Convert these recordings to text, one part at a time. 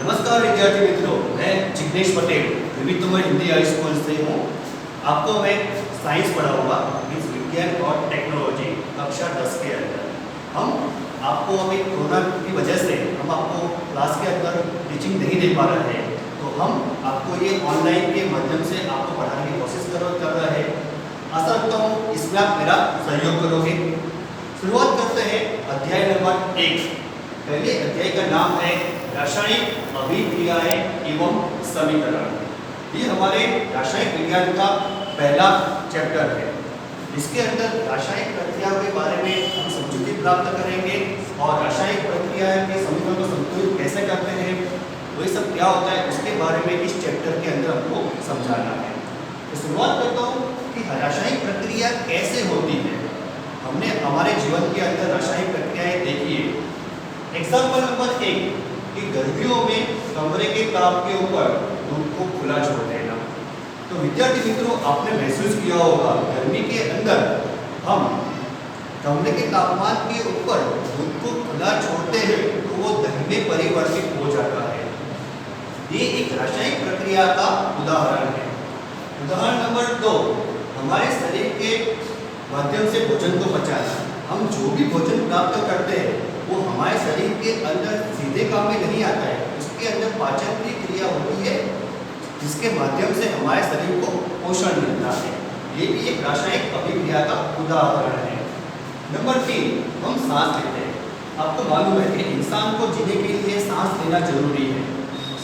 नमस्कार विद्यार्थी मित्रों, मैं जिग्नेश पटेल विविधमय हिंदी हाई स्कूल से हूँ। आपको मैं साइंस पढ़ाऊंगा, मीन्स विज्ञान और टेक्नोलॉजी कक्षा 10 के अंदर। हम आपको अभी कोरोना की वजह से हम आपको क्लास के अंदर टीचिंग नहीं दे पा रहे हैं, तो हम आपको ये ऑनलाइन के माध्यम से आपको पढ़ाने की कोशिश कर रहे हैं। आशा रखता हूँ इसमें आप मेरा सहयोग करोगे। शुरुआत करते हैं अध्याय नंबर 1। पहले अध्याय का नाम है रासायनिक अभिक्रियाएं एवं समीकरण। ये हमारे रासायनिक विज्ञान का पहला चैप्टर है। इसके अंदर रासायनिक प्रक्रिया के बारे में हम समझूती प्राप्त करेंगे और रासायनिक प्रक्रिया के समीकरण को संतुलित कैसे करते हैं, वही सब क्या होता है उसके बारे में इस चैप्टर के अंदर हमको समझाना है। तो शुरुआत करता हूँ कि रासायनिक प्रक्रिया कैसे होती है। हमने हमारे जीवन के अंदर रासायनिक प्रक्रियाएं देखी है। एग्जाम्पल नंबर 1 कि गर्मियों में कमरे के ताप के ऊपर दूध को खुला छोड़ देना। तो विद्यार्थी मित्रों, आपने महसूस किया होगा गर्मी के अंदर हम कमरे के तापमान के ऊपर दूध को खुला छोड़ते हैं तो वो दही में परिवर्तित हो जाता है। ये एक रासायनिक प्रक्रिया का उदाहरण है। उदाहरण नंबर 2, हमारे शरीर के माध्यम से भोजन को पचाना। हम जो भी भोजन प्राप्त करते हैं वो हमारे शरीर के अंदर सीधे काम में नहीं आता है, उसके अंदर पाचन की क्रिया होती है जिसके माध्यम से हमारे शरीर को पोषण मिलता है। ये भी एक रासायनिक अभिक्रिया का उदाहरण है। नंबर 3, हम सांस लेते हैं। आपको मालूम है कि इंसान को जीने के लिए सांस लेना जरूरी है।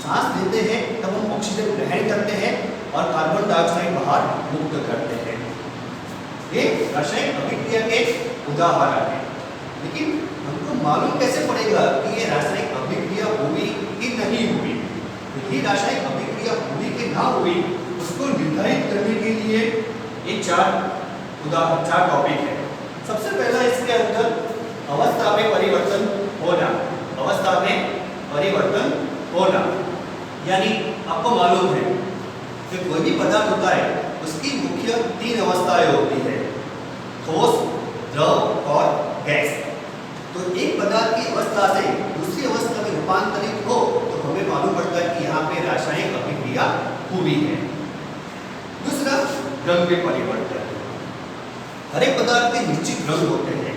सांस लेते हैं तब हम ऑक्सीजन ग्रहण करते हैं और कार्बन डाइऑक्साइड बाहर मुक्त करते हैं। ये रासायनिक अभिक्रिया के उदाहरण है। लेकिन हमको मालूम कैसे पड़ेगा कि ये रासायनिक अभिक्रिया हुई कि नहीं हुई। ये रासायनिक अभिक्रिया हुई कि ना हुई उसको निर्धारित करने के लिए ये चार टॉपिक है। सबसे पहला इसके अंदर अवस्था में परिवर्तन होना। अवस्था में परिवर्तन होना यानी आपको मालूम है कि कोई भी पदार्थ होता है उसकी मुख्य 3 अवस्थाएं होती है, ठोस, द्रव और गैस। तो एक पदार्थ की अवस्था से दूसरी अवस्था में रूपांतरित हो तो हमें मालूम पड़ता है कि यहाँ पे रासायनिक अभिक्रिया हुई है। दूसरा, रंग में परिवर्तन। हर एक पदार्थ के निश्चित रंग होते हैं।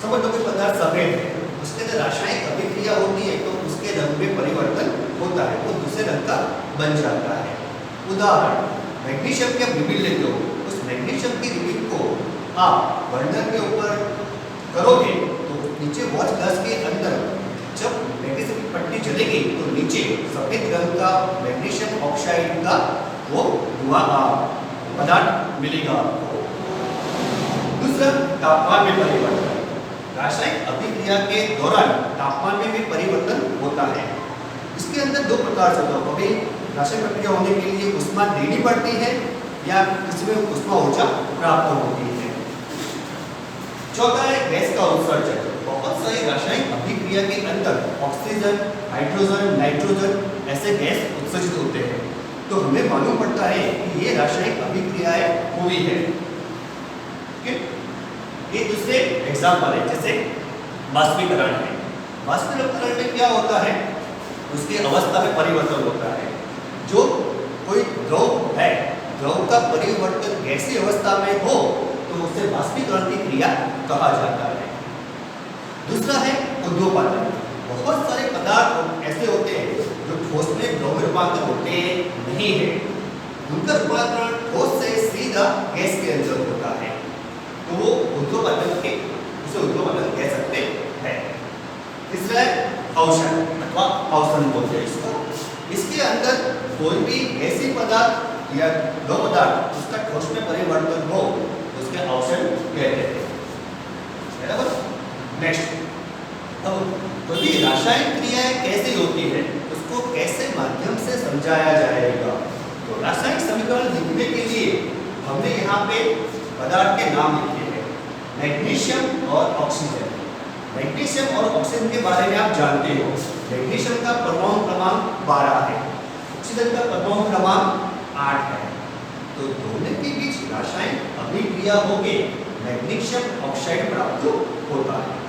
समझ लो कोई पदार्थ सफेद है, उसके अंदर रासायनिक अभिक्रिया होती है तो उसके रंग में परिवर्तन होता है, वो दूसरे रंग का बन जाता है। उदाहरण, मैग्नीशियम के रिबिन लेते हो, उस मैग्नीशियम की रिबिन को आप बर्नर के ऊपर करोगे तो नीचे वॉच ग्लास के अंदर जब मैग्नीशियम की पट्टी जलेगी तो नीचे सफेद रंग का मैग्नीशियम ऑक्साइड का वो धुआं पदार्थ मिलेगा। दूसरा, तापमान में परिवर्तन। रासायनिक अभिक्रिया के दौरान तापमान में भी परिवर्तन होता है। इसके अंदर 2 प्रकार से होता है। कभी रासायनिक प्रक्रिया होने के लिए ऊष्मा देनी पड़ती है या किसी में ऊष्मा ऊर्जा प्राप्त होती है। चौथा है गैस का उत्सर्जन। बहुत सारी रासायनिक अभिक्रिया के अंदर ऑक्सीजन, हाइड्रोजन, नाइट्रोजन ऐसे गैस उत्सर्जित होते हैं तो हमें मालूम पड़ता है कि ये रासायनिक अभिक्रियाएं हुई है। ये दूसरे एग्जाम्पल है, जैसे बाष्पीकरण है। बाष्पीकरण में क्या होता है, उसकी अवस्था में परिवर्तन होता है। जो कोई द्रव है, द्रव का परिवर्तन गैसीय अवस्था में हो तो उसे बाष्पीकरण की क्रिया कहा जाता है। दूसरा है ऊर्ध्वपातन। बहुत सारे पदार्थ ऐसे होते हैं जो ठोस में द्रव में रूपांतरण होते नहीं है, उनका रूपांतरण ठोस से सीधा गैस के अंदर होता है तो वो ऊर्ध्वपातन के उसे ऊर्ध्वपातन कह सकते हैं। तीसरा है अवशन अथवा अवसन बोलते हैं इसको। इसके अंदर कोई भी गैसीय पदार्थ या दो पदार्थ उसका ठोस में परिवर्तन हो उसके अवशन कहते हैं। बराबर। नेक्स्ट, अब कोई रासायनिक क्रियाएं कैसे होती है उसको कैसे माध्यम से समझाया जाएगा। तो रासायनिक समीकरण लिखने के लिए हमने यहाँ पे पदार्थ के नाम लिखे हैं, मैग्नीशियम और ऑक्सीजन। मैग्नीशियम और ऑक्सीजन के बारे में आप जानते हो। मैग्नीशियम का परमाणु क्रमांक 12 है, ऑक्सीजन का परमाणु क्रमांक 8 है। तो दोनों के बीच रासायनिक अभिक्रिया होके मैग्नीशियम ऑक्साइड प्राप्त होता है।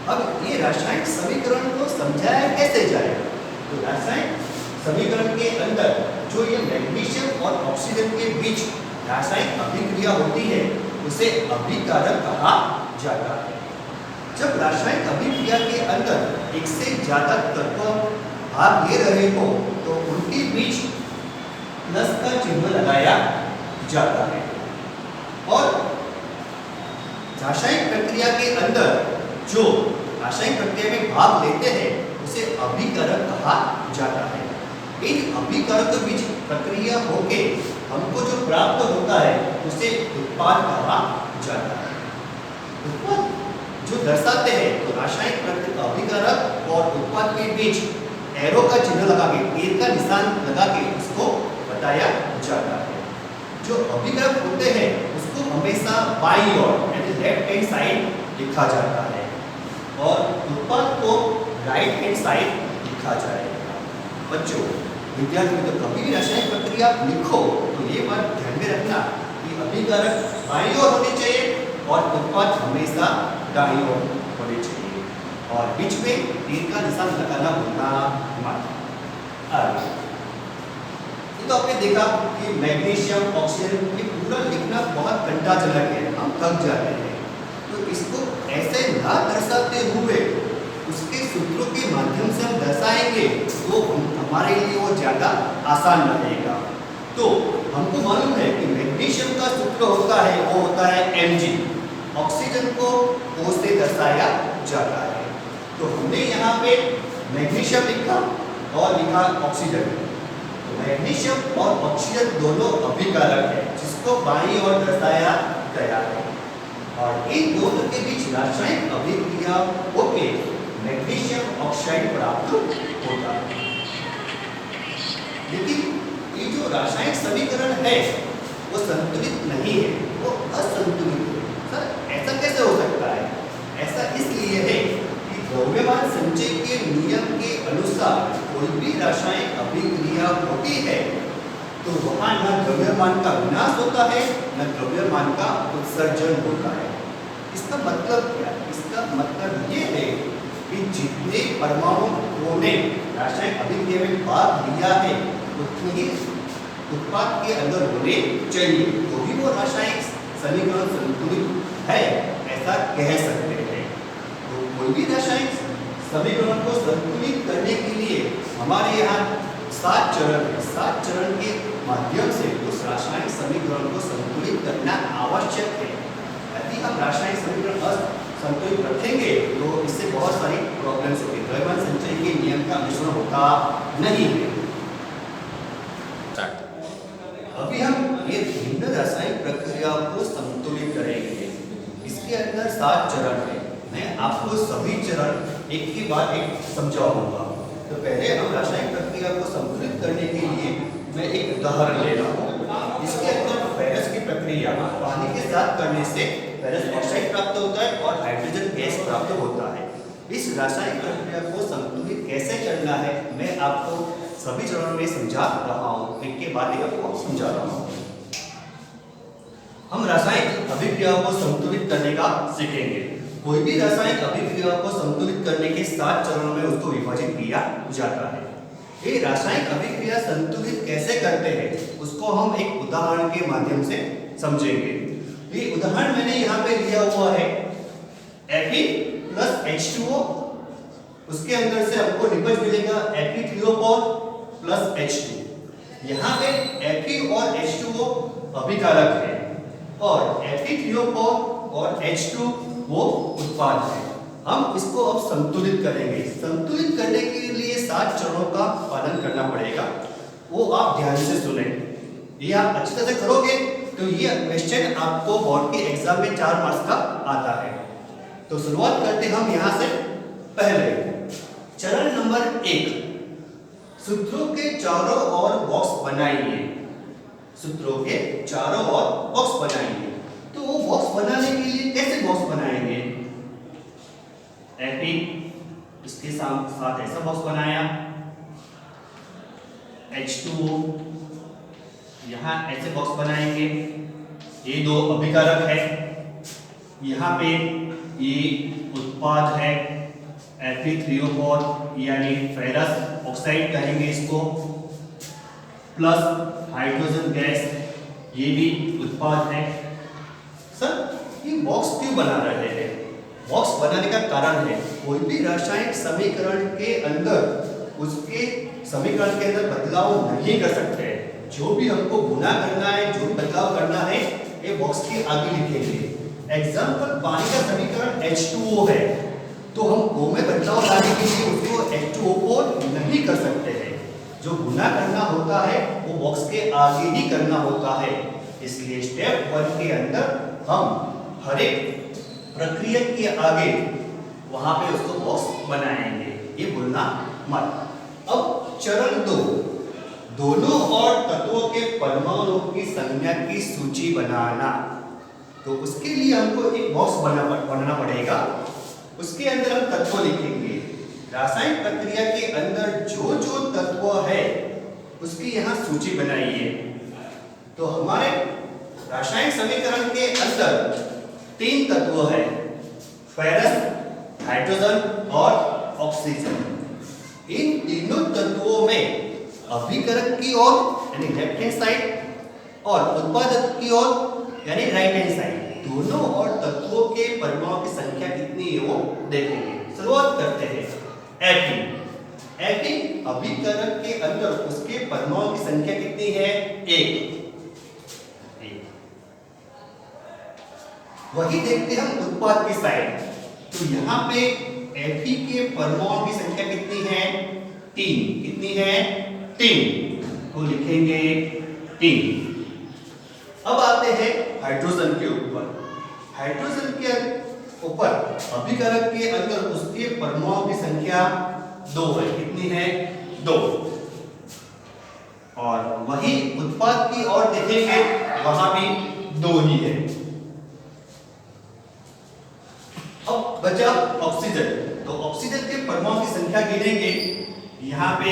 अब ये रासायनिक समीकरण को समझाया कैसे जाएगा, तो रासायनिक समीकरण के अंदर जो ये मैग्नीशियम और ऑक्सीजन के बीच रासायनिक अभिक्रिया होती है उसे अभिकारक कहा जाता है। जब रासायनिक अभिक्रिया के अंदर एक से ज्यादा तत्व भाग ले रहे हो तो उनके बीच प्लस का चिन्ह लगाया जाता है। और रासायनिक प्रक्रिया के अंदर जो रासायनिक प्रक्रिया में भाग लेते हैं उसे अभिकारक कहा जाता है। इन अभिकारक के बीच प्रक्रिया होके हमको जो प्राप्त होता है उसे उत्पाद कहा जाता है। उत्पाद जो दर्शाते हैं तो रासायनिक अभिकारक और उत्पाद के बीच एरो का चिन्ह लगा के, तीर का निशान लगा के उसको बताया जाता है। जो अभिकारक होते हैं उसको हमेशा बाईं ओर यानी लेफ्ट हैंड साइड लिखा जाता है और उत्पाद को राइट हैंड साइड लिखा जाएगा। बच्चों, विद्यार्थियों, तो कभी भी रासायनिक प्रक्रिया लिखो तो ये बात ध्यान में रखना कि अभिकारक बाईं ओर होने चाहिए और उत्पाद हमेशा दाईं ओर होने चाहिए और बीच में तीर का निशान लगाना भूलना मत। तो आपने देखा कि मैग्नीशियम, ऑक्सीजन, ये पूरा लिखना बहुत कंटाजनक है, हम थक जाते हैं। तो इसको ऐसे ना दर्शाते हुए उसके सूत्रों के माध्यम से हम दर्शाएंगे तो हमारे लिए वो ज़्यादा आसान रहेगा। तो हमको मालूम है कि मैग्नीशियम का सूत्र होता है वो होता है Mg, ऑक्सीजन को O से दर्शाया जाता है। तो हमने यहाँ पे मैग्नीशियम लिखा और लिखा ऑक्सीजन। तो मैग्नीशियम और ऑक्सीजन दोनों अभिकारक है जिसको बाईं ओर दर्शाया गया है और इन दोनों के बीच रासायनिक अभिक्रिया होके मैग्नीशियम ऑक्साइड प्राप्त होता है। लेकिन ये जो रासायनिक समीकरण है वो संतुलित नहीं है, वो असंतुलित है। सर, ऐसा कैसे हो सकता है? ऐसा इसलिए है कि द्रव्यमान संचय के नियम के अनुसार कोई भी रासायनिक अभिक्रिया होती है तो वहां न द्रव्यमान का विनाश होता है न द्रव्यमान का उत्सर्जन होता है। इसका मतलब क्या है? इसका मतलब ये है कि जितने परमाणुओं ने रासायनिक अभिक्रिया में भाग लिया है उतने ही उत्पाद के अंदर होने चाहिए तो भी वो रासायनिक समीकरण संतुलित है, ऐसा कह सकते हैं। तो कोई भी रासायनिक समीकरण को संतुलित करने के लिए हमारे यहाँ 7 चरण है। 7 चरण के माध्यम से उस रासायनिक समीकरण को संतुलित करना आवश्यक है। यदि हम रासायनिक समीकरण असंतुलित रखेंगे तो इससे बहुत सारी प्रॉब्लम्स होगी। द्रव्यमान संचय के नियम का अनुसरण होता नहीं है। अभी हम ये भिन्न रासायनिक प्रक्रिया को संतुलित करेंगे। इसके अंदर 7 चरण है। मैं आपको सभी चरण एक के बाद एक समझाऊंगा। तो पहले हम रासायनिक प्रक्रिया को संतुलित करने के लिए मैं एक उदाहरण ले रहा हूँ। इसके अंदर फेरस की प्रक्रिया पानी के साथ करने से फेरस ऑक्साइड प्राप्त होता है और हाइड्रोजन गैस प्राप्त होता है। इस रासायनिक प्रक्रिया को संतुलित कैसे करना है मैं आपको सभी चरणों में समझा रहा हूँ, एक के बाद एक आपको समझा रहा हूँ। हम रासायनिक अभिक्रियाओं को संतुलित करने का सीखेंगे। कोई भी रासायनिक अभिक्रिया को संतुलित करने के 7 चरणों में उसको विभाजित किया जाता है। ये रासायनिक अभिक्रिया संतुलित कैसे करते हैं उसको हम एक उदाहरण के माध्यम से समझेंगे। ये उदाहरण मैंने यहाँ पे लिया हुआ है Fe प्लस H2O, उसके अंदर से आपको निपज मिलेगा Fe3O4 प्लस H2। यहाँ पे Fe और H2O अभिकारक है और Fe3O4 और H2 वो उत्पाद है। हम इसको अब संतुलित करेंगे। संतुलित करने के लिए 7 चरणों का पालन करना पड़ेगा, वो आप ध्यान से सुने। ये आप अच्छी तरह से करोगे तो ये क्वेश्चन आपको बोर्ड के एग्जाम में 4 मार्क्स का आता है। तो शुरुआत करते हम यहाँ से। पहले चरण नंबर 1, सूत्रों के चारों ओर बॉक्स बनाइए। सूत्रों के चारों ओर बॉक्स बनाइए। तो वो बॉक्स बनाने के लिए कैसे बॉक्स बनाएंगे? Fe इसके साथ ऐसा बॉक्स बनाया, H2O यहाँ ऐसे बॉक्स बनाएंगे। ये 2 अभिकारक है, यहाँ पे ये उत्पाद है Fe3O4 यानी फेरस ऑक्साइड कहेंगे इसको, प्लस हाइड्रोजन गैस, ये भी उत्पाद है। सर ये बॉक्स क्यों बना रहे हैं? बॉक्स बनाने का कारण है कोई भी रासायनिक समीकरण के अंदर उसके समीकरण के अंदर बदलाव नहीं कर सकते। जो भी हमको गुना करना है, जो भी बदलाव करना है, ये बॉक्स के आगे लिखेंगे। एग्जाम्पल, पानी का समीकरण H2O है, तो हम O में बदलाव लाने के लिए उसको H2O को नहीं कर सकते हैं। जो गुना करना होता है वो बॉक्स के आगे ही करना होता है। इसलिए स्टेप 1 के अंदर हम हर एक प्रक्रिया के आगे वहां पे उसको बॉक्स बनाएंगे, ये भूलना मत। अब चरण 2, दोनों और तत्वों के परमाणुओं की संख्या की सूची बनाना। तो उसके लिए हमको एक बॉक्स बनाना पड़ेगा। उसके अंदर हम तत्व लिखेंगे। रासायनिक प्रक्रिया के अंदर जो जो तत्व है उसकी यहाँ सूची बनाइए। तो हमारे रासायनिक समीकरण के अंदर 3 तत्व है, फेरस, हाइड्रोजन और ऑक्सीजन। इन तीनों तत्वों में अभिकारक की ओर यानी लेफ्ट हैंड साइड और उत्पादक की ओर यानी राइट हैंड साइड, दोनों और तत्वों के परमाणुओं की संख्या कितनी है वो देखेंगे। शुरुआत करते हैं Fe अभिकारक के अंदर उसके परमाणुओं की संख्या कितनी है? 1। वही देखते हम उत्पाद की साइड। तो यहाँ पे Fe के परमाणुओं की संख्या कितनी है? 3। कितनी है? 3 को लिखेंगे 3। अब आते हैं हाइड्रोजन के ऊपर। हाइड्रोजन के ऊपर अभिकारक के अंदर उसके परमाणुओं की संख्या 2 है। कितनी है? 2। और वही उत्पाद की ओर देखेंगे, वहां भी 2 ही है। अब बचा ऑक्सीजन। तो ऑक्सीजन के परमाणुओं की संख्या गिनेंगे। यहाँ पे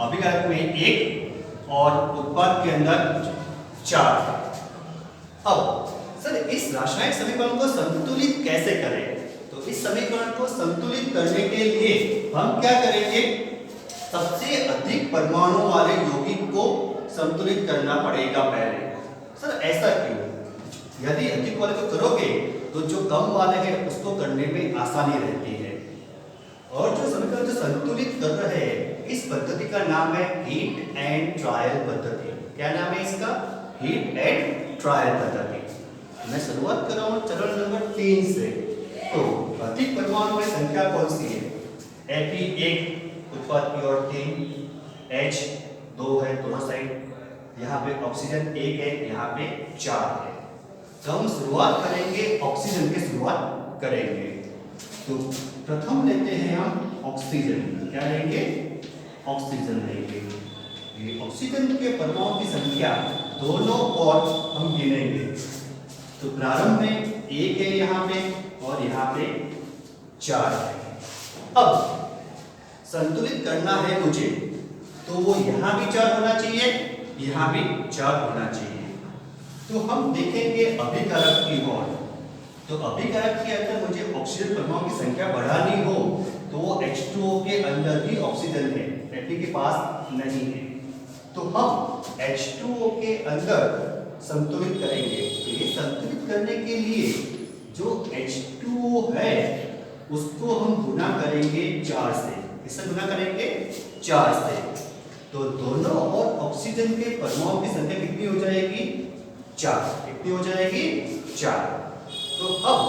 अभिकारक में 1 और उत्पाद के अंदर 4। अब सर इस रासायनिक समीकरण को संतुलित कैसे करें? तो इस समीकरण को संतुलित करने के लिए हम क्या करेंगे? सबसे अधिक परमाणु वाले यौगिक को संतुलित करना पड़ेगा पहले। सर ऐसा क्यों? यदि अधिक वाले को करोगे तो जो कम वाले हैं उसको करने में आसानी रहती है। और जो समीकरण जो संतुलित कर रहे हैं, इस पद्धति का नाम है हीट एंड ट्रायल पद्धति। क्या नाम है इसका? हीट एंड ट्रायल पद्धति। मैं शुरुआत कर रहा हूँ चरण नंबर 3 से। तो अधिक परमाणु में संख्या कौन सी है? Fe 1, उत्पाद की ओर 3, H 2 है दोनों साइड, यहाँ पे ऑक्सीजन 1 है, यहाँ पे 4 है। तो हम शुरुआत करेंगे ऑक्सीजन की शुरुआत करेंगे। तो प्रथम लेते हैं हम ऑक्सीजन। क्या लेंगे? ऑक्सीजन लेंगे। ये ऑक्सीजन के परमाणुओं की संख्या दोनों ओर हम गिनेंगे। तो प्रारंभ में 1 है यहाँ पे और यहाँ पे 4 है। अब संतुलित करना है मुझे, तो वो यहाँ भी 4 होना चाहिए, यहाँ भी 4 होना चाहिए। तो हम देखेंगे अभिकारक की ओर। तो अभिकारक के अंदर मुझे ऑक्सीजन परमाणु की संख्या बढ़ानी हो तो वो H2O के अंदर ही ऑक्सीजन है, Fe के पास नहीं है। तो हम H2O के अंदर संतुलित करेंगे। तो ये संतुलित करने के लिए जो H2O है उसको हम गुना करेंगे 4 से। इससे गुना करेंगे 4 से। तो दोनों और ऑक्सीजन के परमाणुओं की संख्या कितनी हो जाएगी? 4। कितनी हो जाएगी? 4। तो अब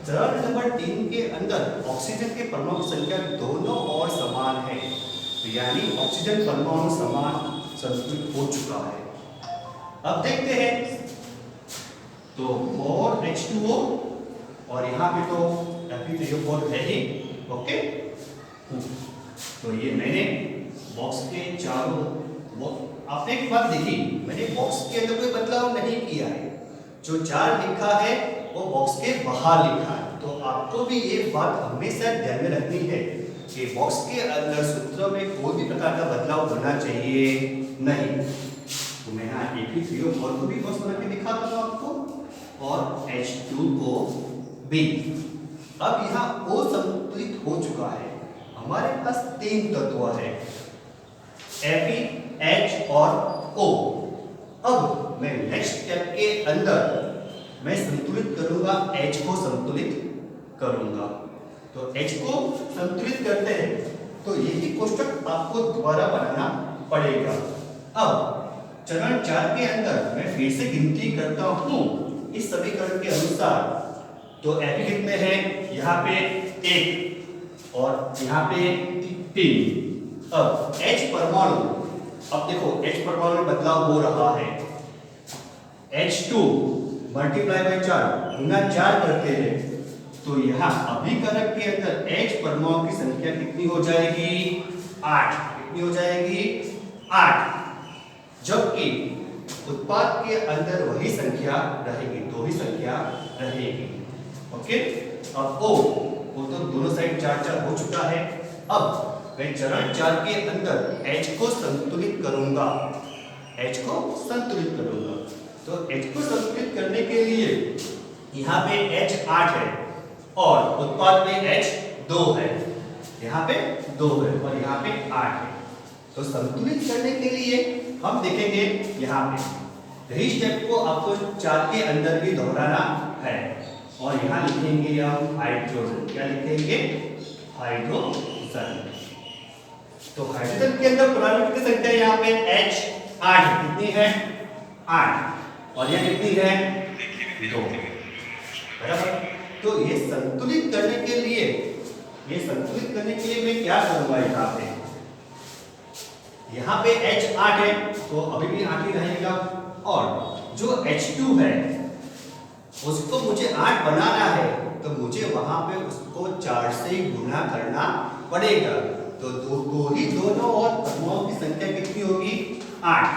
चरण नंबर 3 के अंदर ऑक्सीजन के परमाणु की संख्या दोनों और समान है। तो यानी ऑक्सीजन परमाणु समान संतुलित हो चुका है। अब देखते हैं। तो और H2O और यहाँ पे तो Fe3O4 है ही। ओके, तो ये मैंने बॉक्स के चारों, आपने एक बात देखी, मैंने बॉक्स के अंदर कोई बदलाव नहीं किया है। जो 4 लिखा है वो बॉक्स के बाहर लिखा है। तो आपको भी ये बात हमेशा ध्यान में रखनी है कि बॉक्स के अंदर सूत्रों में कोई भी प्रकार का बदलाव होना चाहिए नहीं। तो मैं यहाँ Fe3O4 को भी बॉक्स बना के दिखाता हूँ आपको और H2 को भी। अब यहाँ O संतुलित हो चुका है। हमारे पास तीन तत्व है Fe, H और O। अब मैं नेक्स्ट स्टेप के अंदर मैं संतुलित करूंगा, H को संतुलित करूंगा। तो H को संतुलित करते हैं तो यही कोष्टक आपको दोबारा बनाना पड़ेगा। अब चरण 4 के अंदर मैं फिर से गिनती करता हूं इस समीकरण के अनुसार। तो Fe कितने हैं? यहाँ पे 1 और यहाँ पे 3। अब H परमाणु, अब देखो H परमाणु में बदलाव हो रहा है। H2 मल्टीप्लाई बाय 4 गुना 4 करते हैं तो यहाँ अभिकारक के अंदर H परमाणु की संख्या कितनी हो जाएगी? 8। कितनी हो जाएगी? 8। जबकि उत्पाद के अंदर वही संख्या रहेगी, दो ही संख्या रहेगी। ओके, अब वो तो दोनों साइड 4-4 हो चुका है। अब मैं चरण 4 के अंदर H को संतुलित करूंगा, H को संतुलित करूंगा। तो H को संतुलित करने के लिए यहाँ पे H 8 है और उत्पाद में H 2 है, यहाँ पे 2 है और यहाँ पे 8 है। तो संतुलित करने के लिए हम देखेंगे यहाँ पे यही स्टेप को आपको 4 के अंदर भी दोहराना है और यहाँ लिखेंगे हम हाइड्रोजन। क्या लिखेंगे? हाइड्रोजन। तो हाइड्रोजन के अंदर परमाणु की संख्या यहाँ पे H 8 कितनी है? 8 और यह कितनी है? 2। बराबर। तो ये संतुलित करने के लिए मैं क्या करूंगा? यहाँ पे H 8 है तो अभी भी 8 ही रहेगा और जो H2 है उसको मुझे 8 बनाना है तो मुझे वहां पे उसको 4 से गुना करना पड़ेगा। तो दोनों और परमाणुओं की संख्या कितनी होगी? 8।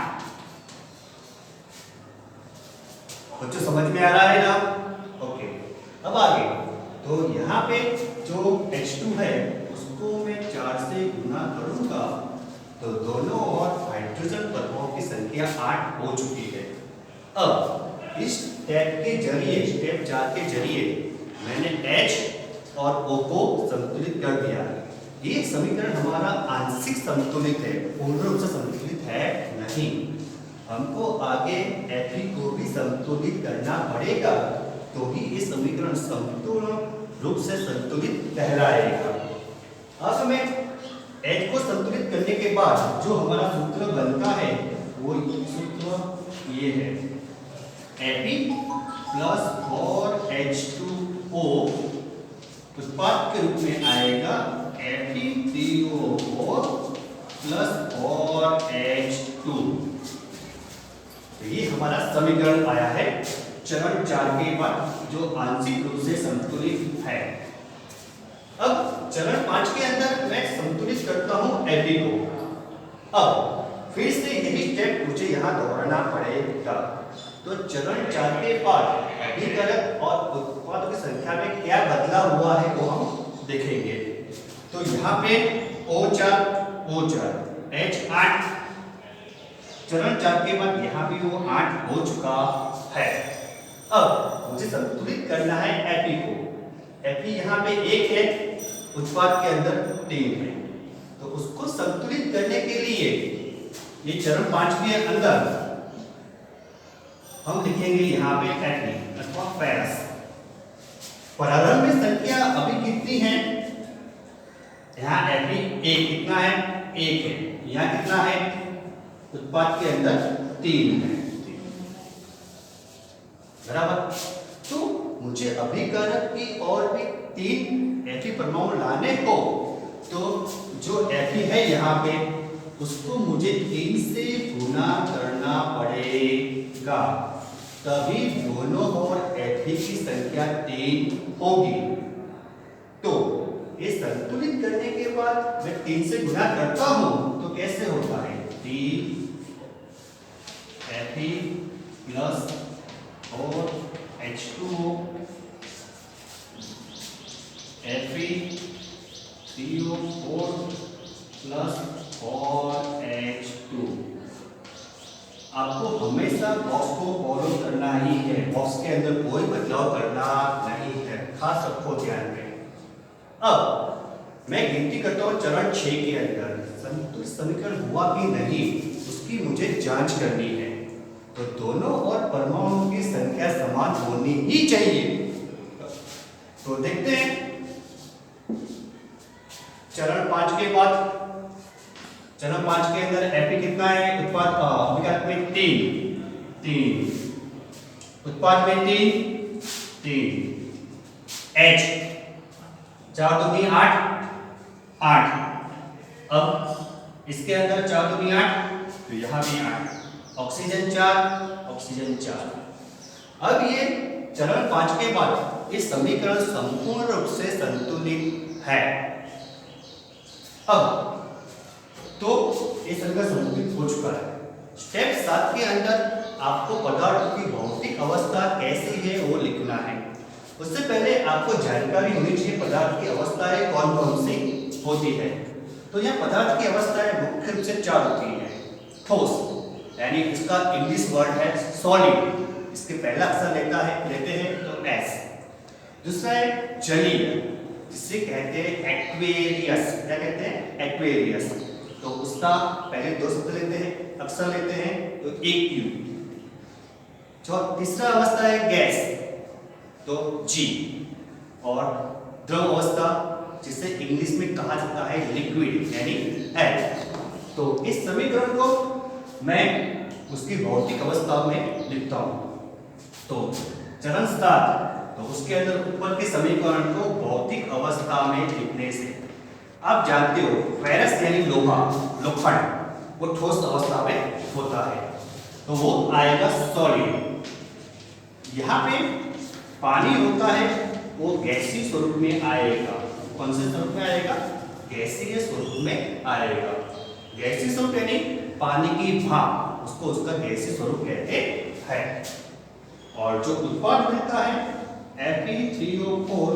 बच्चों समझ में आ रहा है ना? ओके, अब आगे। तो यहाँ पे जो H2 है उसको मैं 4 से गुना करूंगा तो दोनों और हाइड्रोजन परमाणुओं की संख्या 8 हो चुकी है। अब इस स्टेप 4 के जरिए मैंने H और O को संतुलित कर दिया। ये समीकरण हमारा आंशिक संतुलित है, पूर्ण रूप से संतुलित है नहीं। हमको आगे Fe को भी संतुलित करना पड़ेगा तो ही ये समीकरण संपूर्ण रूप से संतुलित कहलाएगा। अब हमें H को संतुलित करने के बाद जो हमारा सूत्र बनता है वो सूत्र ये है, Fe प्लस 4H2O उत्पाद के रूप में आएगा FeCO4 प्लस 4H2। तो ये हमारा समीकरण आया है चरण 4 के बाद जो आंशिक रूप से संतुलित है। अब चरण 5 के अंदर मैं संतुलित करता हूं Fe को। अब फिर से यही स्टेप मुझे यहाँ दोहराना पड़ेगा। तो चरण 4 के बाद अभिकारक और उत्पादों की संख्या में क्या बदलाव हुआ है वो हम देखेंगे। तो यहाँ पे O4 H 8, चरण 4 के बाद यहाँ भी वो 8 हो चुका है। अब मुझे संतुलित करना है Fe को। Fe यहाँ पे 1 है, उत्पाद के अंदर 3 है। तो उसको संतुलित करने के लिए ये चरण 5 के अंदर हम लिखेंगे यहाँ पे Fe अथवा फेरस। प्रारंभ में संख्या अभी कितनी है? यहाँ Fe 1 कितना है? 1 है। यहाँ कितना है? उत्पाद के अंदर 3 है। बराबर। तो मुझे अभिकारक की और भी 3 Fe परमाणु लाने को, तो जो Fe है यहाँ पे उसको मुझे 3 से गुना करना पड़ेगा, तभी दोनों और Fe की संख्या 3 होगी। तो ये संतुलित करने के बाद मैं 3 से गुना करता हूं तो कैसे होता है? 3 Fe प्लस और H2O FeCO4 प्लस और H2। आपको हमेशा बॉक्स को फॉलो करना ही है, बॉक्स के अंदर कोई बदलाव करना नहीं है, खास सबको ध्यान में। अब मैं गिनती करता हूँ चरण 6 के अंदर संतुलित समीकरण हुआ कि नहीं उसकी मुझे जांच करनी है। तो दोनों और परमाणुओं की संख्या समान होनी ही चाहिए। तो देखते हैं चरण 5 के बाद, चरण 5 के अंदर Fe कितना है, उत्पाद अभिघात में 3 उत्पाद में 3 H 4 दूनी 8 अब इसके अंदर 4 दूनी 8 तो यहाँ भी 8 ऑक्सीजन 4 अब ये चरण 5 के बाद ये समीकरण संपूर्ण रूप से संतुलित है। अब तो ये समीकरण संतुलित हो चुका है। स्टेप 7 के अंदर आपको पदार्थ की भौतिक अवस्था कैसी है वो लिखना है। उससे पहले आपको जानकारी होनी चाहिए पदार्थ की अवस्थाएं कौन कौन सी होती है। तो यह पदार्थ की अवस्थाएं मुख्य रूप से 4 होती हैं। ठोस यानी इसका इंग्लिश वर्ड है सॉलिड, इसके पहला अक्षर लेते हैं तो S। दूसरा है जलीय जिसे कहते हैं एक्वेरियस। क्या कहते हैं? एक्वेरियस। तो उसका पहले 2 शब्द लेते हैं, अक्षर लेते हैं तो एक Q। जो तीसरा अवस्था है गैस तो G, और द्रव अवस्था जिसे इंग्लिश में कहा जाता है लिक्विड यानी H। तो इस समीकरण को मैं उसकी भौतिक अवस्था में लिखता हूं। तो चरण 7 तो उसके अंदर ऊपर के समीकरण को भौतिक अवस्था में लिखने से आप जानते हो फेरस यानी लोखंड वो ठोस अवस्था में होता है तो वो आएगा सॉलिड। यहाँ पे पानी होता है वो गैसीय स्वरूप में आएगा। कौन से स्वरूप में आएगा? गैसीय स्वरूप में आएगा। गैसीय स्वरूप यानी पानी की भाप, उसको उसका गैसीय स्वरूप कहते हैं। और जो उत्पाद मिलता है Fe3O4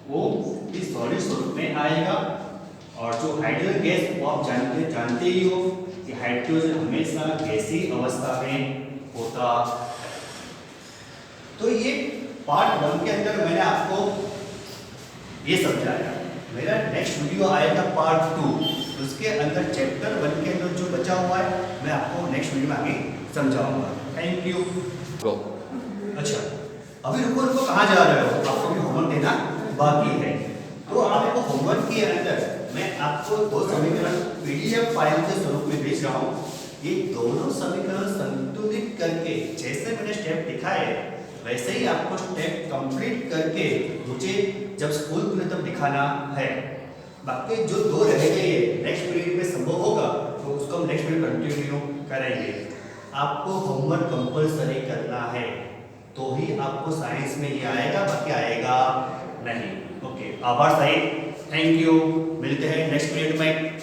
वो इस सॉलिड स्वरूप में आएगा। और जो हाइड्रोजन गैस वो आप जानते ही हो कि हाइड्रोजन हमेशा गैसीय अवस्था में होता। तो ये पार्ट 1 के अंदर मैंने आपको ये समझाया। मेरा नेक्स्ट वीडियो आएगा पार्ट 2, उसके अंदर चैप्टर 1 के अंदर जो बचा हुआ है मैं आपको नेक्स्ट वीडियो में आगे समझाऊंगा। Thank you. अच्छा अभी रुको कहाँ जा रहे हो? आपको भी होमवर्क देना बाकी है। तो आपको होमवर्क के अंदर मैं आपको 2 समीकरण PDF फाइल के स्वरूप में भेज रहा हूँ। ये दोनों समीकरण संतुलित करके जैसे मैंने स्टेप दिखाए वैसे ही आपको स्टेप कंप्लीट करके मुझे जब स्कूल खुले तब दिखाना है। बाकी जो 2 रह गए नेक्स्ट पीरियड में संभव होगा तो उसको हम नेक्स्ट पीरियड कंटिन्यू करेंगे। आपको होमवर्क कंपल्सरी करना है तो ही आपको साइंस में ये आएगा, बाकी आएगा नहीं। ओके, आभार साहिब, थैंक यू। मिलते हैं नेक्स्ट पीरियड में।